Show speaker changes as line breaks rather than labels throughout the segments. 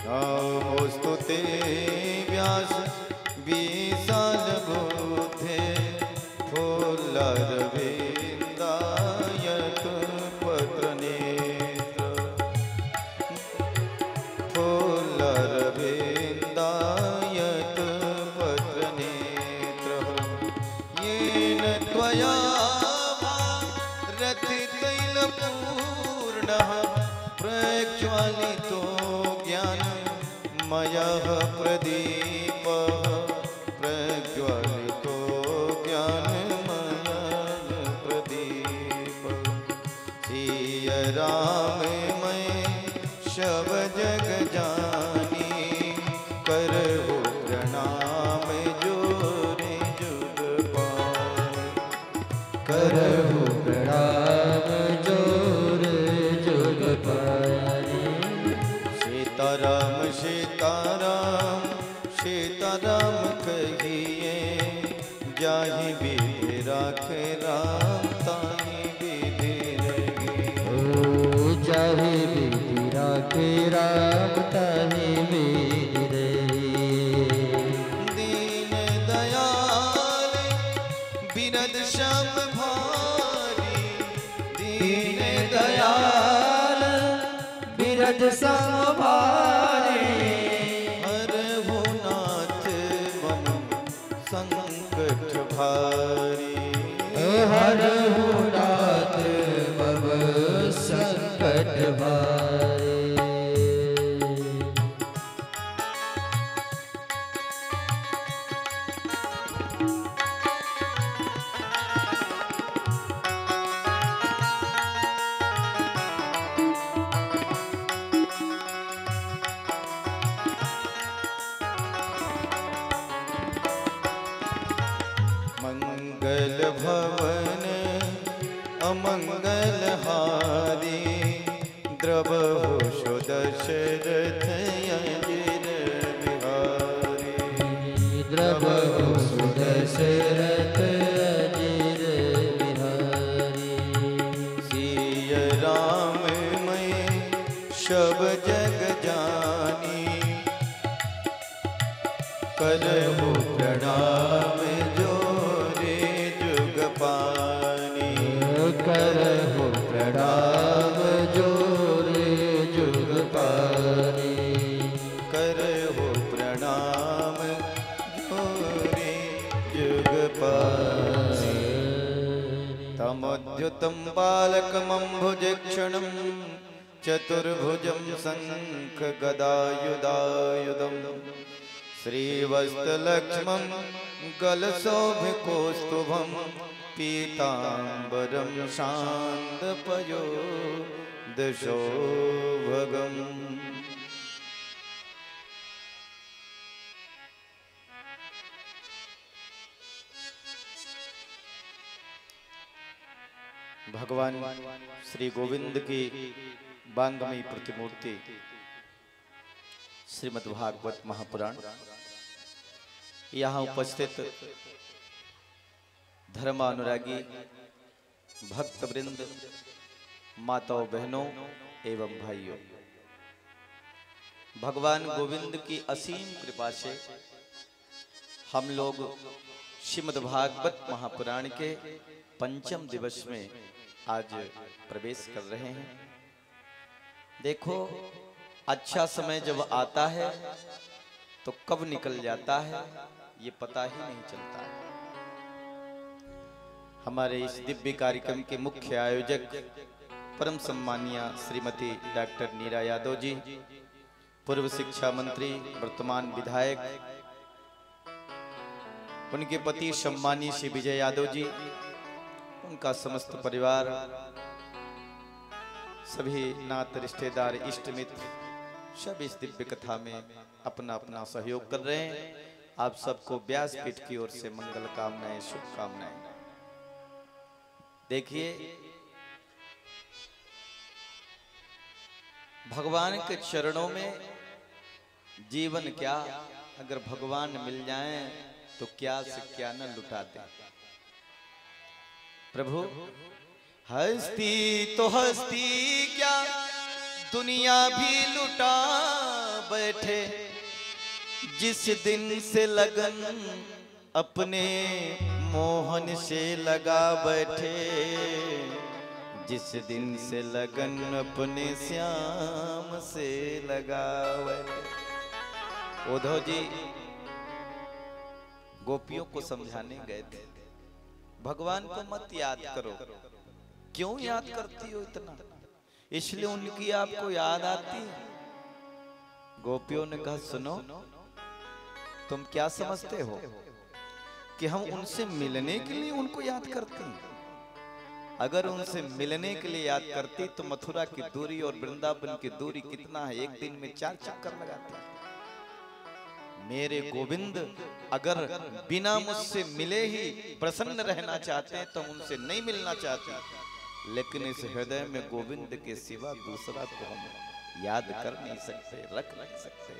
नमोस्तु ते व्यास विशाल बुद्धे फूलरविन्दायक पत्रनेत्र फूलरविन्दायक पत्रनेत्र येन त्वया रथितैलपूर्णः प्रज्वालितो ज्ञानमयः प्रदीपः प्रज्वलितो ज्ञानमयः प्रदीपः सिय राम मैं शब जग जानी करहु प्रणाम जोरे जुग पाए
करहु प्रणाम जोरे जुग पाए।
सीताराम सीताराम सीताराम कहिए जाहि विधि राखे राम ताहि विधि रहिए।
ओ चाहे विधि राखे राम ताहि विधि रहिए।
दीन दयाल बिरद श्याम भारी दीन
दयाल बिरद सम भारे
हरहु नाथ मम संकट भारी
हरहु नाथ मम संकट भारे।
मंगल भवन अमंगल हारी द्रवहु सुदशरथ अजिर बिहारी
द्रवहु सुदशरथ अजिर बिहारी।
सिय राम मैं शब जग जानी करहु प्रणाम जोरे जुग पानी
करहु प्रणाम जोरे जुग पानी
करहु प्रणाम जोरे जुग पानी। तमोद्युतं बालकमम्भुजक्षणं चतुर्भुजं शंख गदायुधायुधं श्रीवत्सलक्ष्मं गलशोभिकौस्तुभं पीताम्बरं शान्तपयोधशोभगम्। भगवान श्री गोविंद की बांगमयी प्रतिमूर्ति श्रीमद् भागवत महापुराण यहाँ उपस्थित धर्मानुरागी भक्त वृंद, माताओं बहनों एवं भाइयों, भगवान गोविंद की असीम कृपा से हम लोग श्रीमद् भागवत महापुराण के पंचम दिवस में आज प्रवेश कर रहे हैं। देखो, अच्छा समय जब आता है तो कब निकल जाता है ये पता ही नहीं चलता है। हमारे इस दिव्य कार्यक्रम के मुख्य आयोजक परम सम्मानीय श्रीमती डॉक्टर नीरा यादव जी, पूर्व शिक्षा मंत्री, वर्तमान विधायक, उनके पति सम्मानीय श्री विजय यादव जी, उनका समस्त परिवार, सभी नात रिश्तेदार, इष्ट मित्र सब इस दिव्य कथा में अपना अपना सहयोग कर रहे हैं। आप सबको व्यासपीठ की ओर से मंगल कामनाएं, शुभकामनाएं। देखिए, भगवान के चरणों में जीवन क्या, अगर भगवान मिल जाएं तो क्या से क्या न लुटा दे। प्रभु, हस्ती तो हस्ती क्या दुनिया भी लुटा बैठे, जिस दिन से लगन अपने मोहन से लगा बैठे, जिस दिन से लगन अपने श्याम से लगा बैठे। उद्धव जी गोपियों को समझाने गए थे, भगवान को मत याद करो। क्यों याद करती हो इतना? इसलिए उनकी आपको याद आती है। गोपियों ने कहा, सुनो, तुम क्या समझते हो कि हम उनसे मिलने के लिए उनको याद करते हैं? अगर उनसे मिलने के लिए याद करती तो मथुरा की दूरी और वृंदावन की दूरी कितना है, एक दिन में 4 चक्कर लगाते हैं। मेरे गोविंद अगर बिना मुझसे मिले ही प्रसन्न रहना चाहते हैं तो उनसे नहीं मिलना चाहते, लेकिन इस हृदय में गोविंद के सिवा दूसरा को हम याद कर नहीं सकते, रख नहीं सकते।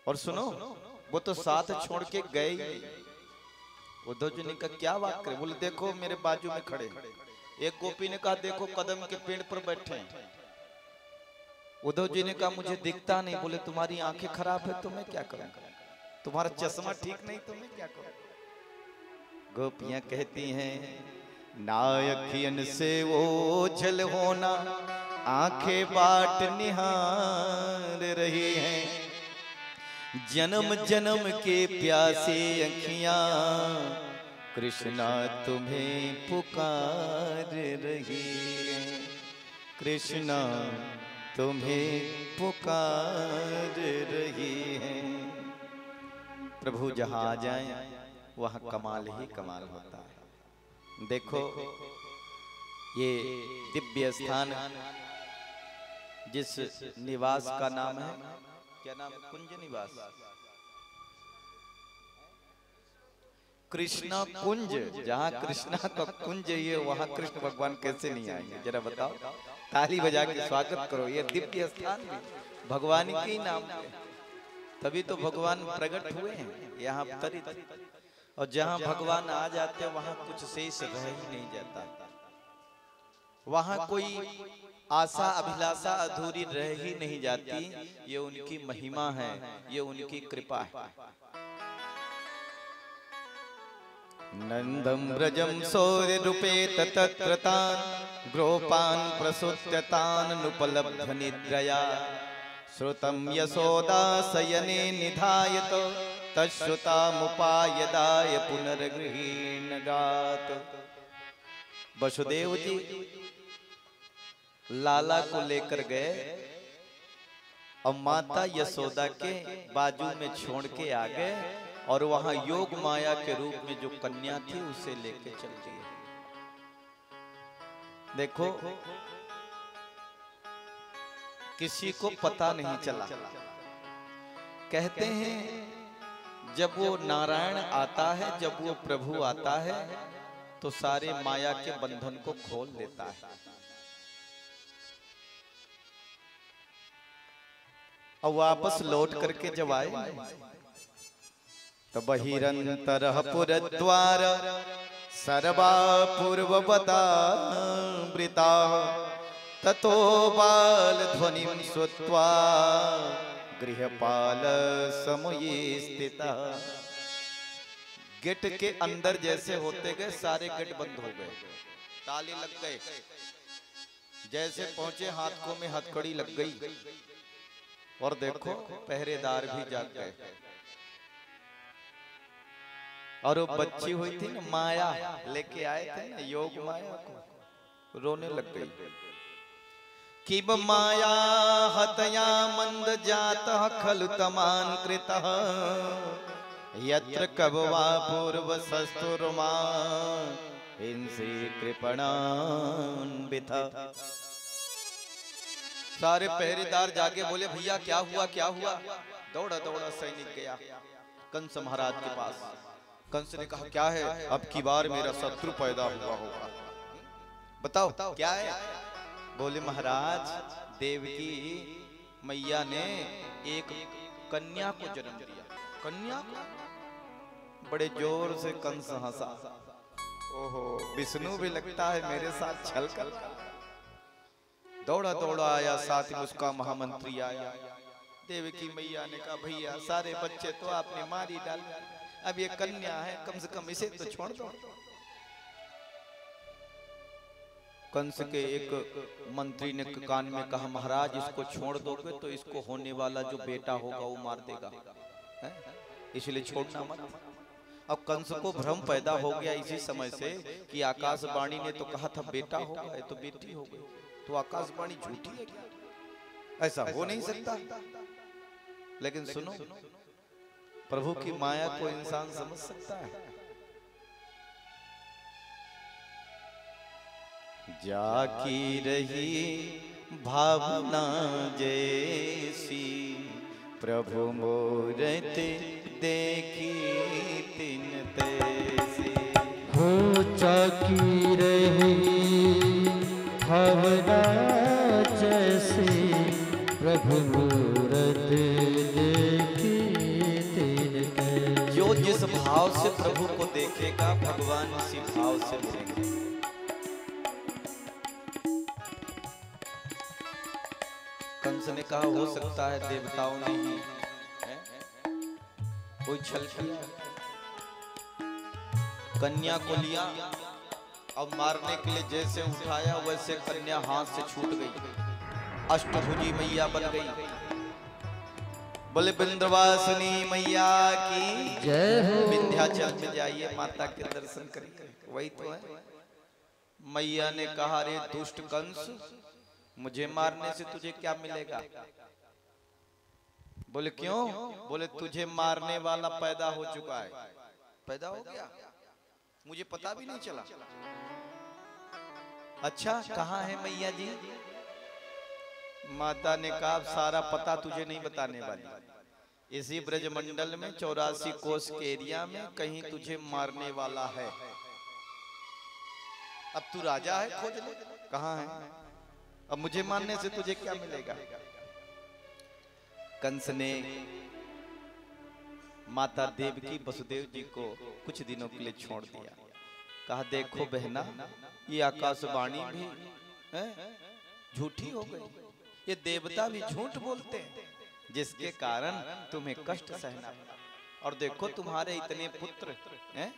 और सुनो, वो तो साथ छोड़ के गए ही। उद्धव जी ने कहा, क्या बात करे? बोले, देखो मेरे बाजू में खड़े। एक गोपी ने कहा, देखो कदम के पेड़ पर बैठे हैं। उद्धव जी ने कहा, मुझे दिखता नहीं। बोले, तुम्हारी आंखें खराब है तो मैं क्या करूं? तुम्हारा चश्मा ठीक नहीं तो मैं क्या करूं? गोपियां कहती हैं, नायकियन से वो ओझल होना, आंखें बाट निहार रही हैं, जन्म जन्म के प्यासे अखियां, कृष्णा तुम्हें पुकार रही हैं, कृष्णा तुम्हें पुकार रही हैं। प्रभु जहां आ जाए वहां कमाल ही कमाल होता है। देखो ये दिव्य स्थान जिस निवास का नाम है, क्या नाम है? कुंज निवास, कृष्णा कुंज। जहाँ कृष्णा का कुंज है वहाँ कृष्ण भगवान कैसे नहीं आएंगे? जरा बताओ, ताली बजा के स्वागत करो। ये दिव्य स्थान भी भगवान के ही नाम पे, तभी तो भगवान प्रकट हुए हैं यहाँ तरित। और जहाँ भगवान आ जाते हैं वहाँ कुछ शेष रह ही नहीं जाता, वहाँ कोई आशा अभिलाषा अधूरी रह ही नहीं जाती। ये उनकी महिमा है, ये उनकी कृपा है। नंदम व्रजम सौर्य रूपे तत्र तान, गोपान प्रसूत्य तान नुपलब्ध निद्रया, श्रुतम यशोदा शयने निधायत, तच्छ्रुता मुपायदाय पुनर्गृहीण गात। वसुदेव जी लाला को लेकर गए और माता यशोदा के बाजू में छोड़ के आ गए, और वहां योग माया के रूप में जो कन्या थी उसे लेके चल दिए। देखो किसी को पता नहीं चला। कहते हैं जब वो नारायण आता है, जब वो प्रभु आता है तो सारे माया के बंधन को खोल देता है। और वापस लौट करके जब आए तो बहिरंतरः पुरद्वार सर्वा पूर्ववता वृता, ततो बाल ध्वनिं श्रुत्वा गृहपाल समये स्थिता। गेट के अंदर जैसे होते गए सारे गेट बंद हो गए, ताले लग गए। जैसे पहुंचे हाथों में हथकड़ी लग गई, और देखो पहरेदार भी जाग गए। और वो बच्ची हुई थी ना माया, लेके आए थे ना योग माया को, रोने लग गई। किब माया हतया मंद जातः खलु तमान कृतः, यत्र कबवा पूर्व सस्तुरमा हिंसी कृपणान्विता। सारे पहरेदार जाके बोले, भैया क्या हुआ क्या हुआ? दौड़ा दौड़ा सैनिक गया कंस महाराज के पास। कंस ने कहा, क्या है? अब की बार मेरा शत्रु पैदा हुआ होगा, बताओ क्या है? बोले, महाराज देवकी मैया ने एक कन्या को जन्म दिया। कन्या को? बड़े जोर से कंस हंसा। ओहो, विष्णु भी लगता है मेरे साथ छल कर। दौड़ा दौड़ा आया, साथ में उसका महामंत्री आया। देवकी मैया ने कहा भैया सारे बच्चे तो आपने मार ही डाले, अब ये कन्या है, कम से कम इसे तो छोड़ दो। कंस के एक मंत्री ने कान में कहा महाराज इसको छोड़ दोगे तो इसको होने वाला जो बेटा होगा वो मार देगा, इसलिए छोड़ना मत। अब कंस को भ्रम पैदा हो गया इसी समय से कि आकाशवाणी ने तो कहा था बेटा होगा, ये तो बेटी हो गई, तो आकाशवाणी झूठी है क्या? ऐसा हो नहीं सकता। लेकिन सुनो, प्रभु की माया को इंसान समझ सकता है। जाकी रही भावना जैसी, प्रभु मूरत देखी तिन तैसी।
हो जाकी रही भावना जैसी, प्रभु मूरत देखी तिन तैसी।
जो जिस भाव से प्रभु को देखेगा भगवान उसी भाव से मिलेंगे। कंस ने कहा हो सकता है देवताओं ने ही कोई छल किया, कन्या को लिया और मारने के लिए जैसे उठाया वैसे कन्या हाथ से छूट गई, अष्टभुजी मैया बन गई। बोले विंध्यवासिनी मैया की
जय हो।
विंध्याचल में जाइए, माता के दर्शन करिए, वही तो है। मैया ने कहा रे दुष्ट कंस, मुझे मारने से तुझे क्या मिलेगा? बोले क्यों? बोले तुझे मारने वाला पैदा हो चुका है। पैदा हो गया? मुझे पता भी नहीं चला। अच्छा कहाँ है मैया जी? माता ने कहा सारा पता तुझे नहीं बताने वाली, इसी ब्रजमंडल में 84 कोस के एरिया में कहीं तुझे मारने वाला है। अब तू राजा है, खोज ले कहाँ है। अब मुझे मारने से तुझे क्या मिलेगा? कंस ने माता देवकी वसुदेव जी को कुछ दिनों के लिए छोड़ दिया। कहा देखो बहना, ये आकाशवाणी भी झूठी हो गई, ये देवता भी झूठ बोलते हैं, जिसके कारण तुम्हें कष्ट सहना पड़ा। और देखो तुम्हारे इतने पुत्र हैं,